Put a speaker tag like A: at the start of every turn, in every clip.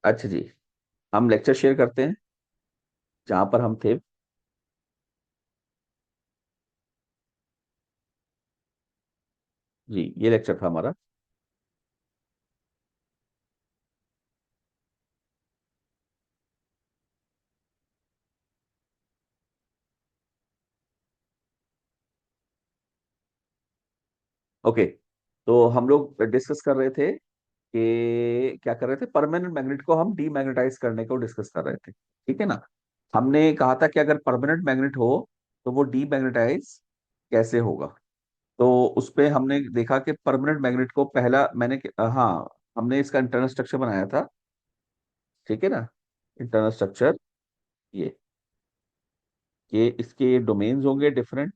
A: अच्छा जी, हम lecture share करते हैं जहां पर हम थे। जी, ये लेक्चर था हमारा। ओके, तो हम लोग डिस्कस कर रहे थे कि क्या कर रहे थे, परमानेंट मैग्नेट को हम डीमैग्नेटाइज करने को डिस्कस कर रहे थे। ठीक है ना। हमने कहा था कि अगर परमानेंट मैग्नेट हो तो वो डीमैग्नेटाइज कैसे होगा। तो उस पे हमने देखा कि परमानेंट मैग्नेट को पहला हाँ, हमने इसका इंटरनल स्ट्रक्चर बनाया था। ठीक है ना। इंटरनल स्ट्रक्चर ये कि इसके डोमेन्स होंगे डिफरेंट,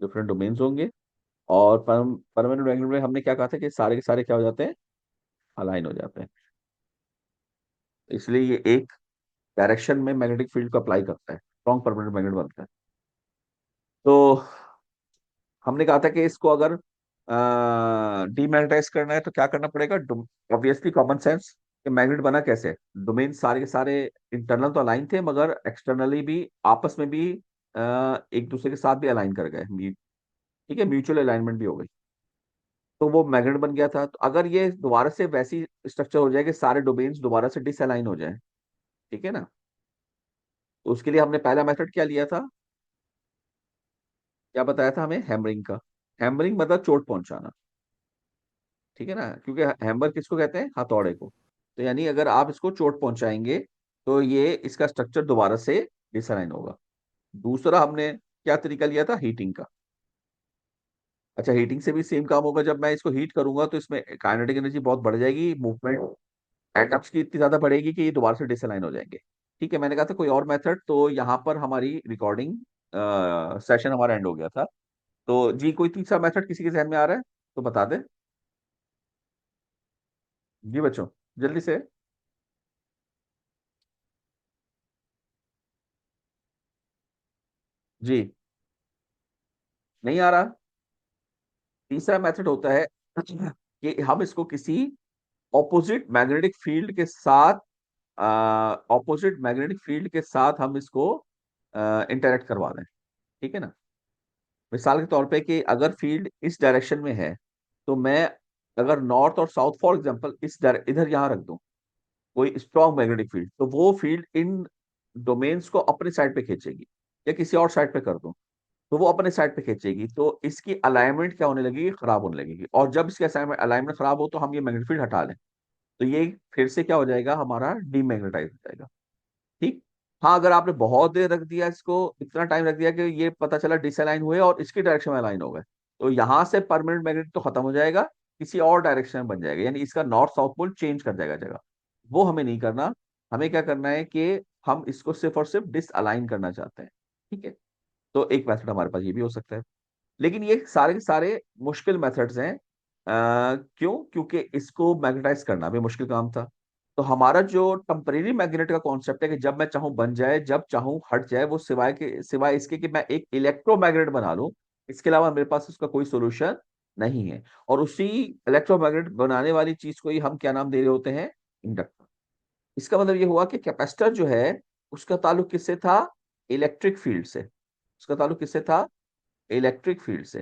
A: डिफरेंट डोमेन्स होंगे। और परमानेंट मैग्नेट में हमने क्या कहा था कि सारे के सारे क्या हो जाते हैं, अलाइन हो जाते हैं। इसलिए ये एक डायरेक्शन में मैग्नेटिक फील्ड को अप्लाई करता है, स्ट्रॉन्ग परमानेंट मैग्नेट बनता है। तो हमने कहा था कि इसको अगर डीमैग्नेटाइज करना है तो क्या करना पड़ेगा। ऑब्वियसली कॉमन सेंस कि मैग्नेट बना कैसे, डोमेन सारे के सारे इंटरनल तो अलाइन थे मगर एक्सटर्नली भी आपस में भी एक दूसरे के साथ भी अलाइन कर गए। ठीक है, म्यूचुअल अलाइनमेंट भी हो गई। तो वो मैग्नेट बन गया था। तो अगर ये दोबारा से वैसी स्ट्रक्चर हो जाए कि सारे डोमेन्स दोबारा से डिसअलाइन हो जाए, ठीक है ना, तो उसके लिए हमने पहला मेथड क्या लिया था, क्या बताया था हमें, हैमरिंग का। हैमरिंग मतलब चोट पहुंचाना। ठीक है ना, क्योंकि हैमर किसको कहते हैं, हथौड़े को। तो यानी अगर आप इसको चोट पहुंचाएंगे तो ये इसका स्ट्रक्चर दोबारा से डिसअलाइन होगा। दूसरा हमने क्या तरीका लिया था, हीटिंग का। अच्छा, हीटिंग से भी सेम काम होगा। जब मैं इसको हीट करूंगा तो इसमें काइनेटिक एनर्जी बहुत बढ़ जाएगी, मूवमेंट एटम्स की इतनी ज्यादा बढ़ेगी कि ये दोबारा से डिसअलाइन हो जाएंगे। ठीक है, मैंने कहा था कोई और मेथड, तो यहाँ पर हमारी रिकॉर्डिंग सेशन हमारा एंड हो गया था। तो जी, कोई तीसरा मेथड किसी के जहन में आ रहा है तो बता दे। जी बच्चों, जल्दी से। जी, नहीं आ रहा। तीसरा मेथड होता है कि हम इसको किसी ऑपोजिट मैग्नेटिक फील्ड के साथ, ऑपोजिट मैग्नेटिक फील्ड के साथ हम इसको इंटरेक्ट करवा दें। ठीक है ना। मिसाल के तौर पे कि अगर फील्ड इस डायरेक्शन में है तो मैं अगर नॉर्थ और साउथ फॉर एग्जांपल इधर यहाँ रख दूं कोई स्ट्रॉन्ग मैग्नेटिक फील्ड, तो वो फील्ड इन डोमेन्स को अपने साइड पे खींचेगी। या किसी और साइड पे कर दूं तो वो अपने साइड पे खींचेगी, तो इसकी अलाइनमेंट क्या होने लगेगी, खराब होने लगेगी। और जब इसकी अलाइनमेंट खराब हो तो हम ये मैग्नेटिक फील्ड हटा लें तो ये फिर से क्या हो जाएगा, हमारा डीमैग्नेटाइज हो जाएगा। ठीक। हाँ, अगर आपने बहुत देर रख दिया इसको, इतना टाइम रख दिया कि ये पता चला डिसअलाइन हुए और इसकी डायरेक्शन में अलाइन हो गए, तो यहां से परमानेंट मैग्नेट तो खत्म हो जाएगा, किसी और डायरेक्शन में बन जाएगा, यानी इसका नॉर्थ साउथ पोल चेंज कर जाएगा जगह। वो हमें नहीं करना। हमें क्या करना है कि हम इसको सिर्फ और सिर्फ डिसअलाइन करना चाहते हैं। ठीक है। तो एक मेथड हमारे पास ये भी हो सकता है, लेकिन ये सारे के सारे मुश्किल मेथड्स हैं। क्यों, क्योंकि इसको मैग्नेटाइज करना भी मुश्किल काम था। तो हमारा जो टेम्परेरी मैग्नेट का कॉन्सेप्ट है कि जब मैं चाहूं बन जाए, जब चाहूं हट जाए, वो सिवाय इसके कि मैं एक इलेक्ट्रोमैग्नेट बना लूं, इसके अलावा मेरे पास उसका कोई सोल्यूशन नहीं है। और उसी इलेक्ट्रोमैग्नेट बनाने वाली चीज को ही हम क्या नाम दे रहे होते हैं, इंडक्टर। इसका मतलब ये हुआ कि कैपेसिटर जो है उसका ताल्लुक किससे था, इलेक्ट्रिक फील्ड से। उसका ताल्लुक किससे था, इलेक्ट्रिक फील्ड से।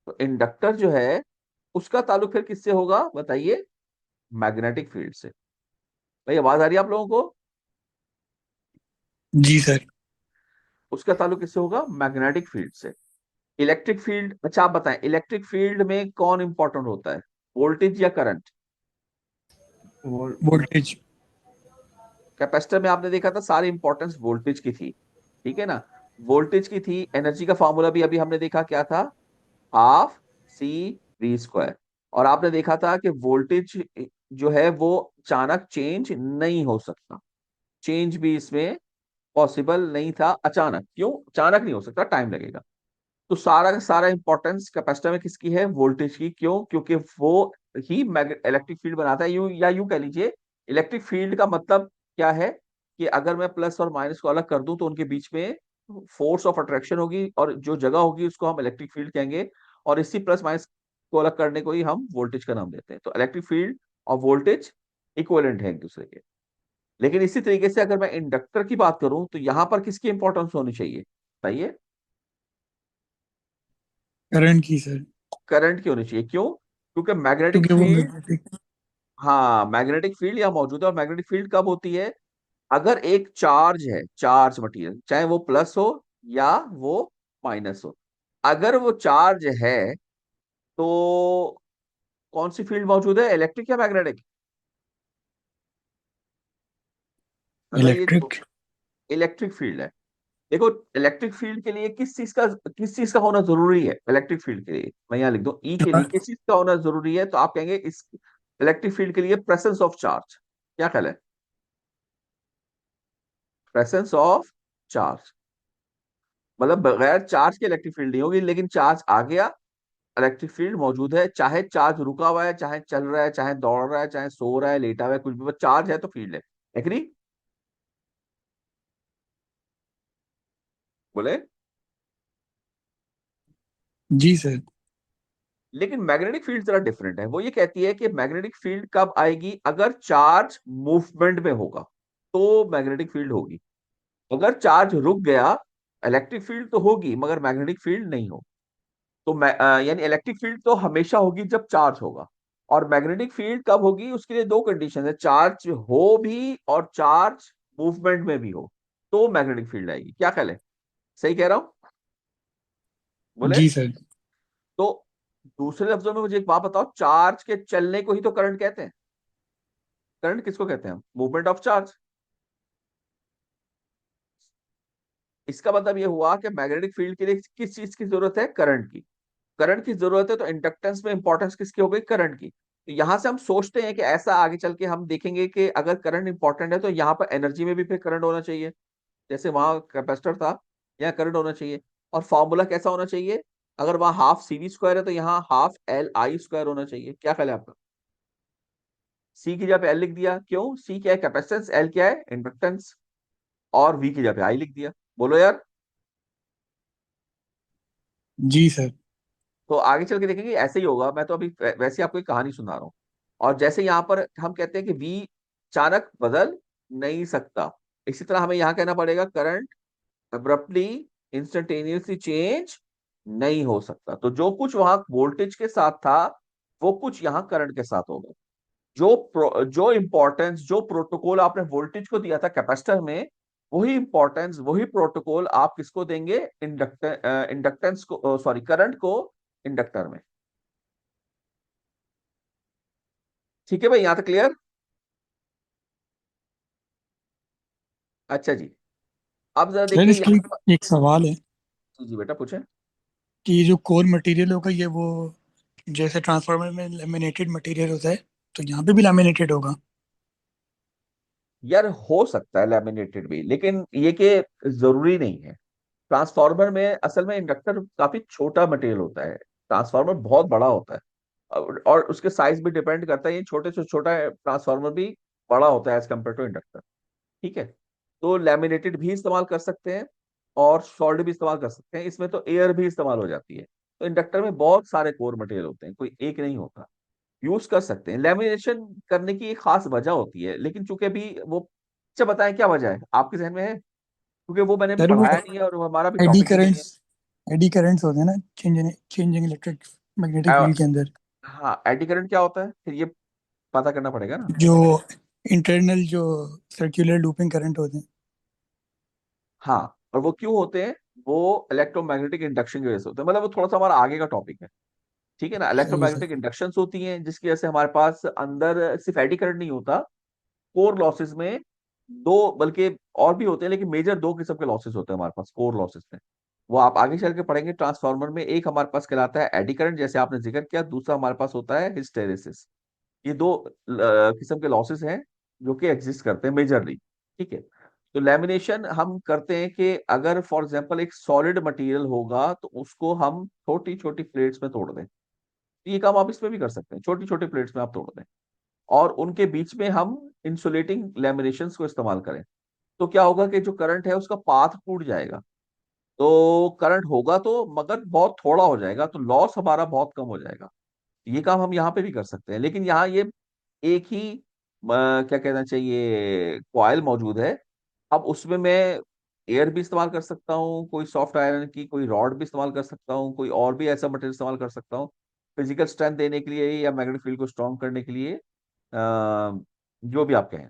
A: तो इंडक्टर जो है उसका ताल्लुक फिर किससे होगा बताइए, मैग्नेटिक फील्ड से। भाई आवाज आ रही है आप लोगों को।
B: जी सर।
A: उसका ताल्लुक किससे होगा, मैग्नेटिक फील्ड से। इलेक्ट्रिक फील्ड, अच्छा आप बताएं इलेक्ट्रिक फील्ड में कौन इंपॉर्टेंट होता है, वोल्टेज या करंट।
B: वोल्टेज।
A: कैपेसिटर में आपने देखा था सारी इंपॉर्टेंस वोल्टेज की थी। ठीक है ना। वोल्टेज की थी। एनर्जी का फॉर्मूला भी अभी हमने देखा क्या था, हाफ सी वी स्क्वायर। और आपने देखा था कि वोल्टेज जो है वो अचानक चेंज नहीं हो सकता। चेंज भी इसमें पॉसिबल नहीं था अचानक। क्यों अचानक नहीं हो सकता, टाइम लगेगा। तो सारा का सारा इंपॉर्टेंस कैपेसिटर में किसकी है, वोल्टेज की। क्यों, क्योंकि वो ही इलेक्ट्रिक फील्ड बनाता है। यूं या यूं कह लीजिए, इलेक्ट्रिक फील्ड का मतलब क्या है कि अगर मैं प्लस और माइनस को अलग कर दूं तो उनके बीच में फोर्स ऑफ अट्रैक्शन होगी और जो जगह होगी उसको हम इलेक्ट्रिक फील्ड कहेंगे। और इसी प्लस माइनस को अलग करने को ही हम वोल्टेज का नाम देते हैं। तो इलेक्ट्रिक फील्ड और वोल्टेज इक्विवेलेंट है एक दूसरे के। लेकिन इसी तरीके से अगर मैं इंडक्टर की बात करूं तो यहां पर किसकी इंपॉर्टेंस होनी चाहिए बताइए?
B: करंट की सर।
A: करंट की होनी चाहिए। क्यों? क्योंकि मैग्नेटिक
B: क्योंकि वो
A: फील्ड,
B: मैग्नेटिक।
A: हाँ मैग्नेटिक फील्ड यहाँ मौजूद है। और मैग्नेटिक फील्ड कब होती है? अगर एक चार्ज है, चार्ज मटेरियल, चाहे वो प्लस हो या वो माइनस हो, अगर वो चार्ज है तो कौन सी फील्ड मौजूद है, इलेक्ट्रिक या मैग्नेटिक? अगर ये
B: इलेक्ट्रिक।
A: इलेक्ट्रिक फील्ड है, देखो इलेक्ट्रिक फील्ड के लिए किस चीज का होना जरूरी है? इलेक्ट्रिक फील्ड के लिए मैं यहाँ लिख दूं ई के लिए किस चीज का होना जरूरी है, तो आप कहेंगे इस इलेक्ट्रिक फील्ड के लिए प्रेजेंस ऑफ चार्ज। क्या ख्याल है? प्रेजेंस ऑफ चार्ज, मतलब बगैर चार्ज के इलेक्ट्रिक फील्ड नहीं होगी, लेकिन चार्ज आ गया, इलेक्ट्रिक फील्ड मौजूद है। चाहे चार्ज रुका हुआ है, चाहे चल रहा है, चाहे दौड़ रहा है, चाहे सो रहा है, लेटा हुआ है, कुछ भी, बस चार्ज है तो फील्ड है। एग्री? बोले?
B: जी सर।
A: लेकिन मैग्नेटिक फील्ड जरा डिफरेंट है। वो ये कहती है कि मैग्नेटिक फील्ड कब आएगी? अगर चार्ज मूवमेंट में होगा तो मैग्नेटिक फील्ड होगी। अगर चार्ज रुक गया, इलेक्ट्रिक फील्ड तो होगी मगर मैग्नेटिक फील्ड नहीं हो। तो यानी इलेक्ट्रिक फील्ड तो हमेशा होगी जब चार्ज होगा। और मैग्नेटिक फील्ड कब होगी? उसके लिए दो कंडीशन है, चार्ज हो भी और चार्ज मूवमेंट में भी हो, तो मैग्नेटिक फील्ड आएगी। क्या ख्याल है? सही कह रहा हूं? बोले?
B: जी सर।
A: तो दूसरे लफ्जों में मुझे एक बात बताओ, चार्ज के चलने को ही तो करंट कहते हैं। करंट किसको कहते हैं हम? Movement of charge. इसका मतलब ये हुआ कि मैग्नेटिक फील्ड के लिए किस चीज की जरूरत है? करंट की। करंट की जरूरत है तो इंडक्टेंस में इंपॉर्टेंस किसकी हो गई? करंट की। तो यहां से हम सोचते हैं कि ऐसा आगे चल के हम देखेंगे कि अगर करंट इंपॉर्टेंट है तो यहाँ पर एनर्जी में भी फिर करंट होना चाहिए, जैसे वहां कैपेसिटर था, यहाँ करंट होना चाहिए। और फॉर्मूला कैसा होना चाहिए? अगर वहां हाफ सी वी स्क्वायर है तो यहाँ हाफ एल आई स्क्वायर होना चाहिए। क्या ख्याल है आपका? सी की जगह पे एल लिख दिया, क्यों? सी क्या है? कैपेसिटेंस। एल क्या है? इंडक्टेंस। और वी की जगह पे आई लिख दिया। बोलो यार।
B: जी सर।
A: तो आगे चल के देखेंगे ऐसे ही होगा। मैं तो अभी वैसे ही आपको एक कहानी सुना रहा हूँ। और जैसे यहाँ पर हम कहते हैं कि वी अचानक बदल नहीं सकता, इसी तरह हमें यहाँ कहना पड़ेगा करंट अब्रप्टली इंस्टेंटेनियसली चेंज नहीं हो सकता। तो जो कुछ वहां वोल्टेज के साथ था वो कुछ यहाँ करंट के साथ होगा। जो इंपॉर्टेंस, जो प्रोटोकॉल आपने वोल्टेज को दिया था कैपेसिटर में, वही इंपॉर्टेंस, वही प्रोटोकॉल आप किसको देंगे? इंडक्टेंस को, सॉरी करंट को इंडक्टर में। ठीक है भाई, यहां तक क्लियर? अच्छा जी। अब जरा
B: सर
A: देखिए
B: इसकी
A: यहाँ पर।
B: एक सवाल है
A: जी जी बेटा पूछें।
B: कि ये जो कोर मटेरियल होगा ये वो जैसे ट्रांसफार्मर में लेमिनेटेड मटेरियल होता है तो यहाँ पे भी लेमिनेटेड होगा।
A: यार हो सकता है लैमिनेटेड भी, लेकिन ये कि जरूरी नहीं है। ट्रांसफार्मर में असल में इंडक्टर काफी छोटा मटेरियल होता है, ट्रांसफार्मर बहुत बड़ा होता है। और उसके साइज भी डिपेंड करता है, ये छोटे से छोटा ट्रांसफार्मर भी बड़ा होता है एज कम्पेयर टू इंडक्टर। ठीक है? तो लैमिनेटेड भी इस्तेमाल कर सकते हैं और सॉल्ड भी इस्तेमाल कर सकते हैं, इसमें तो एयर भी इस्तेमाल हो जाती है। तो इंडक्टर में बहुत सारे कोर मटेरियल होते हैं, कोई एक नहीं होता। यूज कर सकते हैं। लेमिनेशन करने की एक खास वजह होती है, लेकिन चूंकि अभी वो, अच्छा बताएं क्या वजह है आपके जहन में है? क्योंकि वो मैंने अभी
B: सर वो
A: पढ़ाया नहीं है और वो हमारा भी
B: एडी
A: टॉपिक भी नहीं है।
B: करंट्स एडी करंट्स होते हैं ना चेंजिंग इलेक्ट्रिक मैग्नेटिक फील्ड के अंदर।
A: हाँ एडी करंट क्या होता है फिर ये पता करना पड़ेगा ना।
B: जो इंटरनल जो सर्कुलर लूपिंग करंट होते हैं।
A: हाँ, और वो क्यों होते हैं? वो इलेक्ट्रोमैग्नेटिक इंडक्शन की वजह से होते हैं, मतलब वो थोड़ा सा हमारा आगे का टॉपिक है। ठीक है ना?
B: सही है सर।
A: इलेक्ट्रोमैग्नेटिक इंडक्शन होती हैं जिसकी वजह से हमारे पास अंदर सिर्फ एडी करंट नहीं होता, कोर लॉसेस में दो, बल्कि और भी होते हैं, लेकिन मेजर दो किस्म के लॉसेस होते हैं हमारे पास कोर लॉसेस में। वो आप आगे चल के पढ़ेंगे ट्रांसफार्मर में। एक हमारे पास कहलाता है एडी करंट जैसे आपने जिक्र किया, दूसरा हमारे पास होता है हिस्टेरेसिस। ये दो किस्म के लॉसेस हैं जो कि एग्जिस्ट करते हैं मेजरली। ठीक है? तो लेमिनेशन हम करते हैं कि अगर फॉर एग्जांपल एक सॉलिड मटेरियल होगा तो उसको हम छोटी छोटी प्लेट्स में तोड़ दें। ये काम आप इसमें भी कर सकते हैं, छोटी छोटी प्लेट्स में आप तोड़ दें और उनके बीच में हम इंसुलेटिंग लेमिनेशंस को इस्तेमाल करें। तो क्या होगा कि जो करंट है उसका पाथ टूट जाएगा। तो करंट होगा तो, मगर बहुत थोड़ा हो जाएगा, तो लॉस हमारा बहुत कम हो जाएगा। ये काम हम यहाँ पे भी कर सकते हैं, लेकिन यहाँ ये एक ही क्या कहना चाहिए कॉइल मौजूद है। अब उसमें मैं एयर भी इस्तेमाल कर सकता हूँ, कोई सॉफ्ट आयरन की कोई रॉड भी इस्तेमाल कर सकता हूँ, कोई और भी ऐसा मटेरियल इस्तेमाल कर सकता हूँ फिजिकल स्ट्रेंथ देने के लिए या मैग्नेटिक फील्ड को स्ट्रॉन्ग करने के लिए, जो भी आप कहें।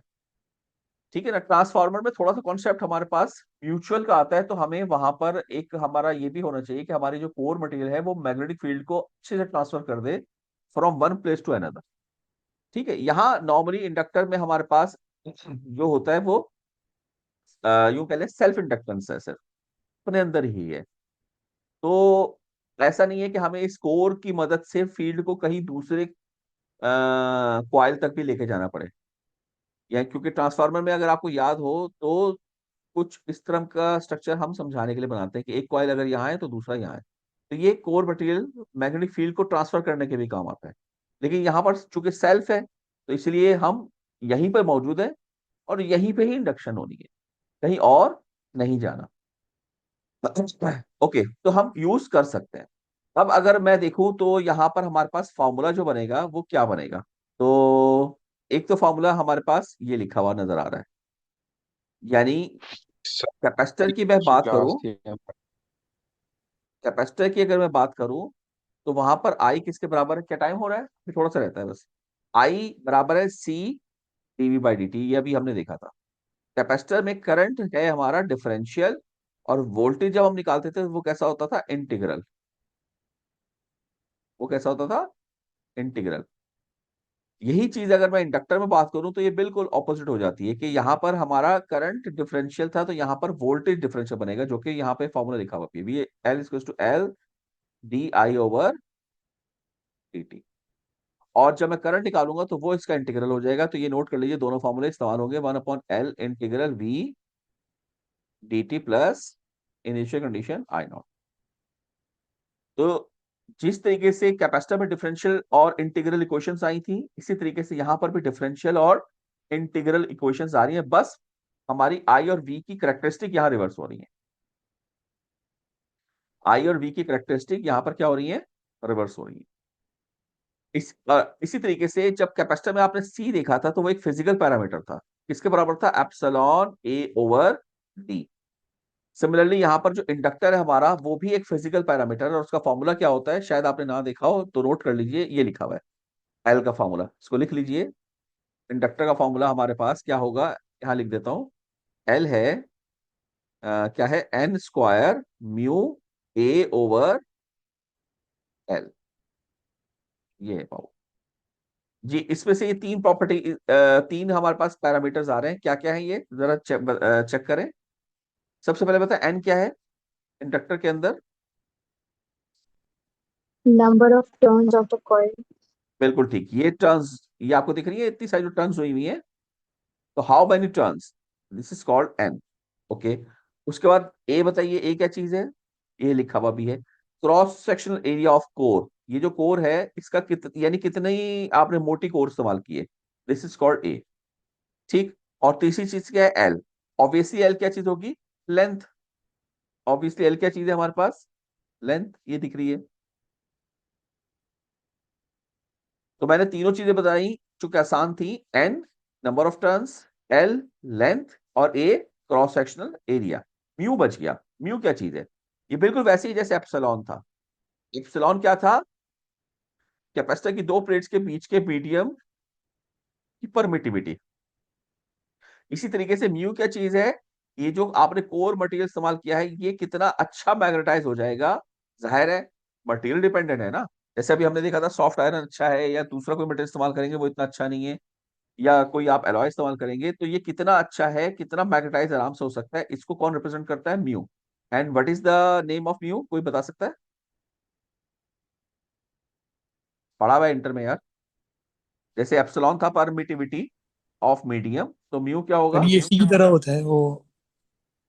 A: ठीक है ना। ट्रांसफार्मर में थोड़ा सा कॉन्सेप्ट हमारे पास म्यूचुअल का आता है, तो हमें वहां पर एक हमारा ये भी होना चाहिए कि हमारी जो कोर मटेरियल है वो मैग्नेटिक फील्ड को अच्छे से ट्रांसफर कर दे from one place to another. ठीक है। यहाँ नॉर्मली इंडक्टर में हमारे पास जो होता है वो यूं कह लें सेल्फ इंडक्टेंस है, सिर्फ अपने अंदर ही है। तो ऐसा नहीं है कि हमें इस कोर की मदद से फील्ड को कहीं दूसरे कॉइल तक भी लेके जाना पड़े। या क्योंकि ट्रांसफार्मर में अगर आपको याद हो तो कुछ इस तरह का स्ट्रक्चर हम समझाने के लिए बनाते हैं कि एक कॉइल अगर यहाँ है तो दूसरा यहाँ है। तो ये कोर मटेरियल मैग्नेटिक फील्ड को ट्रांसफर करने के भी काम आता है। लेकिन यहाँ पर चूंकि सेल्फ है तो इसलिए हम यहीं पर मौजूद है और यहीं पे ही इंडक्शन होनी है, कहीं और नहीं जाना। ओके, तो हम यूज कर सकते हैं। अब अगर मैं देखूं तो यहाँ पर हमारे पास फॉर्मूला जो बनेगा वो क्या बनेगा। तो एक तो फॉर्मूला हमारे पास ये लिखा हुआ नजर आ रहा है, यानी कैपेसिटर की मैं बात
C: क्लास
A: करूं,
C: थी यहाँ पर।
A: कैपेसिटर की अगर मैं बात करूं तो वहां पर आई किसके बराबर है, क्या टाइम हो रहा है, ये थोड़ा सा रहता है बस। आई बराबर है सी डीवी बाई डी टी, ये अभी हमने देखा था। कैपेसिटर में करंट है हमारा डिफरेंशियल, और वोल्टेज जब हम निकालते थे वो कैसा होता था, इंटीग्रल। वो कैसा होता था, इंटीग्रल। यही चीज अगर मैं इंडक्टर में बात करूं तो ये बिल्कुल ऑपोजिट हो जाती है कि यहाँ पर हमारा करंट डिफरेंशियल था तो यहाँ पर वोल्टेज डिफरेंशियल बनेगा, जो कि यहाँ पे फॉर्मूला लिखा हुआ है V L equal to L D I over D T. और जब मैं करंट निकालूंगा तो वो इसका इंटीग्रल हो जाएगा। तो ये नोट कर लीजिए, दोनों फॉर्मूले इस्तेमाल होंगे, one upon L integral V D T plus initial condition I naught. तो जिस तरीके से कैपेसिटर में डिफरेंशियल और इंटीग्रल इक्वेशंस आई थी, इसी तरीके से यहां पर भी डिफरेंशियल और इंटीग्रल इक्वेशंस आ रही हैं, बस हमारी आई और वी की करेक्टरिस्टिक यहां रिवर्स हो रही है। आई और वी की करेक्टरिस्टिक यहां पर क्या हो रही है, रिवर्स हो रही है। इसी तरीके से जब कैपेसिटर में आपने सी देखा था तो वो एक फिजिकल पैरामीटर था, किसके बराबर था, एप्सिलॉन ए ओवर डी। सिमिलरली यहाँ पर जो इंडक्टर है हमारा वो भी एक फिजिकल पैरामीटर है, और उसका फॉर्मूला क्या होता है, शायद आपने ना देखा हो तो नोट कर लीजिए, ये लिखा हुआ है एल का फॉर्मूला, इसको लिख लीजिए। इंडक्टर का फॉर्मूला हमारे पास क्या होगा, यहाँ लिख देता हूं। एल है क्या है, N square mu A over L, ये है पावर। जी, इसमें से ये तीन प्रॉपर्टी, तीन हमारे पास पैरामीटर्स आ रहे हैं, क्या क्या है ये जरा चेक करें। सबसे पहले बता एन क्या है इंडक्टर के अंदर।
D: Number of turns of the coil.
A: बिल्कुल ठीक, ये टर्न्स, ये आपको दिख रही है इतनी सारी जो टर्न्स हुई हुई है, तो how many turns, this is called an. Okay. उसके बाद ए बताइए, ए क्या चीज है, ये लिखा हुआ भी है, cross sectional area of core. ये जो कोर है इसका यानी कितनी आपने मोटी कोर इस्तेमाल की है, दिस इज कॉल्ड ए। ठीक। और तीसरी चीज क्या है, एल। ऑब्वियसली एल क्या चीज होगी, लेंथ। ऑब्वियसली एल क्या चीज है हमारे पास, लेंथ, ये दिख रही है। तो मैंने तीनों चीजें बताई जो कि आसान थी, N number of turns, L length, और A cross sectional area. Mu बच गया, म्यू क्या चीज है, ये बिल्कुल वैसे ही जैसे एप्सिलॉन था। एप्सिलॉन क्या था, कैपेसिटर की दो प्लेट्स के बीच के मीडियम की परमिटिविटी। इसी तरीके से म्यू क्या चीज है, ये जो आपने कोर मटेरियल इस्तेमाल किया है ये कितना अच्छा मैग्नेटाइज हो जाएगा। जाहिर है मटेरियल डिपेंडेंट है ना, जैसे अभी हमने देखा था सॉफ्ट आयरन अच्छा है या दूसरा कोई मटेरियल इस्तेमाल करेंगे वो इतना अच्छा नहीं है, या कोई आप एलॉय इस्तेमाल करेंगे तो ये कितना अच्छा है, कितना मैग्नेटाइज आराम से हो सकता है, इसको कौन रिप्रेजेंट करता है, mu. And what is the name of mu, कोई बता सकता है, पढ़ा हुआ है इंटर में यार। जैसे एप्सिलॉन था परमिटिविटी ऑफ मीडियम, तो म्यू क्या होगा।
B: तभी एसी की तरह होता है वो,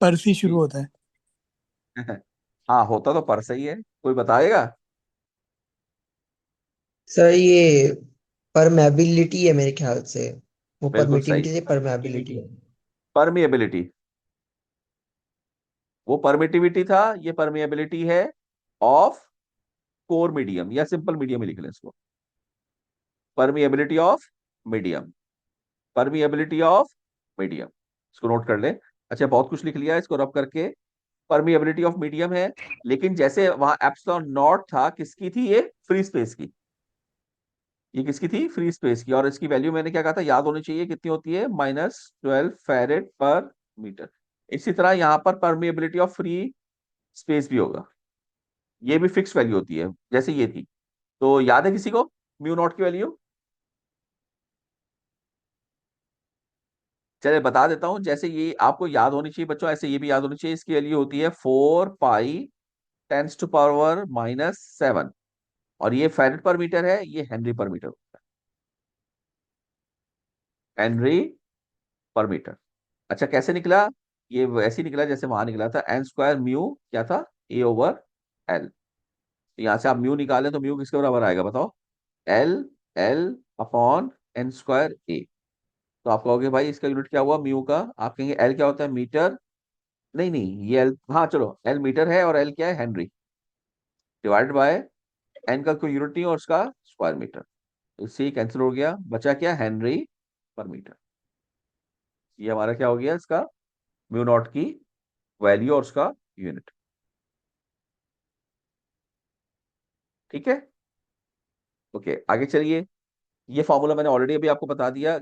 B: पर से शुरू होता है।
A: हाँ होता तो पर सही है, कोई बताएगा।
E: सर ये परमेबिलिटी है मेरे ख्याल से। वो
A: बिल्कुल सही,
E: परमिटिविटी से परमेबिलिटी है।
A: परमिएबिलिटी। वो परमिटिविटी था, ये परमिएबिलिटी है ऑफ कोर मीडियम, या सिंपल मीडियम ही लिख लें इसको। Permeability of medium, permeability of medium, इसको नोट कर ले। अच्छा, बहुत कुछ लिख लिया, इसको रब करके। परमिएबिलिटी ऑफ मीडियम है, लेकिन जैसे वहां एप्सिलॉन नॉट था, किसकी थी ये? फ्री स्पेस की। ये किसकी थी? फ्री स्पेस की। और इसकी वैल्यू मैंने क्या कहा था, याद होनी चाहिए, कितनी होती है? -12 फैरेड पर मीटर। इसी तरह यहां पर परमिएबिलिटी ऑफ फ्री स्पेस भी होगा, ये भी फिक्स वैल्यू होती है जैसे ये थी। तो याद है किसी को म्यू नॉट की वैल्यू? चलिए बता देता हूं, जैसे ये आपको याद होनी चाहिए बच्चों, ऐसे ये भी याद होनी चाहिए। इसकी वैल्यू होती है 4 पाई 10⁻⁻⁷, और ये फैरेड पर मीटर है, ये हेनरी पर मीटर होता है, हेनरी पर मीटर। अच्छा, कैसे निकला? ये वैसे ही निकला जैसे वहां निकला था, n² म्यू क्या था? A/L। यहां से आप म्यू निकालें तो म्यू किसके बराबर आएगा बताओ? L/N²A। तो आप कहोगे भाई इसका यूनिट क्या हुआ म्यू का? आप कहेंगे एल क्या होता है? मीटर। नहीं नहीं, ये एल, हाँ चलो, एल मीटर है और एल क्या है? हेनरी। डिवाइडेड बाय एन का कोई यूनिट नहीं और उसका स्क्वायर मीटर, तो इससे ही कैंसिल हो गया, बचा क्या? हेनरी पर मीटर। ये हमारा क्या हो गया? इसका म्यू नॉट की वैल्यू और उसका यूनिट। ठीक है, ओके आगे चलिए। ये फॉर्मूला मैंने ऑलरेडी अभी आपको बता दिया।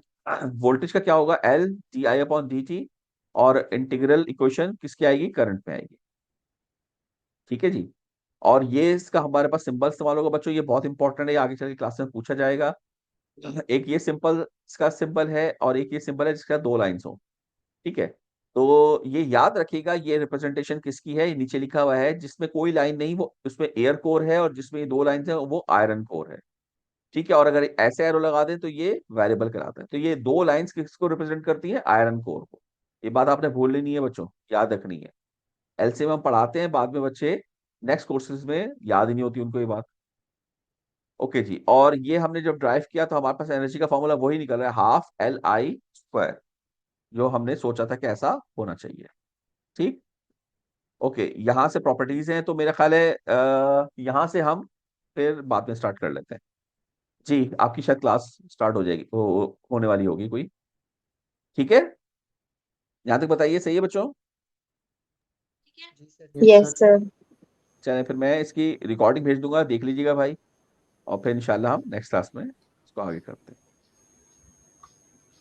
A: वोल्टेज का क्या होगा? L/di/dt। और इंटीग्रल इक्वेशन किसकी आएगी? करंट में आएगी। ठीक है जी। और ये इसका हमारे पास सिंबल इस्तेमाल होगा बच्चों, ये बहुत इंपॉर्टेंट है, आगे चल के क्लास में पूछा जाएगा। एक ये सिंपल इसका सिंबल है और एक ये सिंबल है जिसका 2 लाइन्स हो। ठीक है, तो ये याद रखिएगा, ये रिप्रेजेंटेशन किसकी है? ये नीचे लिखा हुआ है, जिसमें कोई लाइन नहीं वो उसमें एयर कोर है, और जिसमें ये 2 लाइन्स है वो आयरन कोर है। ठीक है, और अगर ऐसे एरो लगा दें तो ये वेरिएबल कहलाता है। तो ये 2 लाइन्स किसको रिप्रेजेंट करती है? आयरन कोर को। ये बात आपने भूलनी नहीं है बच्चों, याद रखनी है। एलसीएम हम पढ़ाते हैं, बाद में बच्चे नेक्स्ट कोर्सेज में याद ही नहीं होती उनको ये बात। ओके जी, और ये हमने जब ड्राइव किया तो हमारे पास एनर्जी का फॉर्मूला वही निकल रहा है, ½ Li², जो हमने सोचा था कि ऐसा होना चाहिए। ठीक, ओके। यहाँ से प्रॉपर्टीज हैं, तो मेरा ख्याल है यहाँ से हम फिर बाद में स्टार्ट कर लेते हैं। जी, आपकी शायद क्लास स्टार्ट हो जाएगी, होने वाली होगी कोई। ठीक है, यहाँ तक बताइए, सही है बच्चों?
E: जी सर,
D: Yes, sir.
A: चलें, फिर मैं इसकी रिकॉर्डिंग भेज दूंगा, देख लीजिएगा भाई, और फिर इंशाल्लाह हम नेक्स्ट क्लास में इसको आगे करते हैं।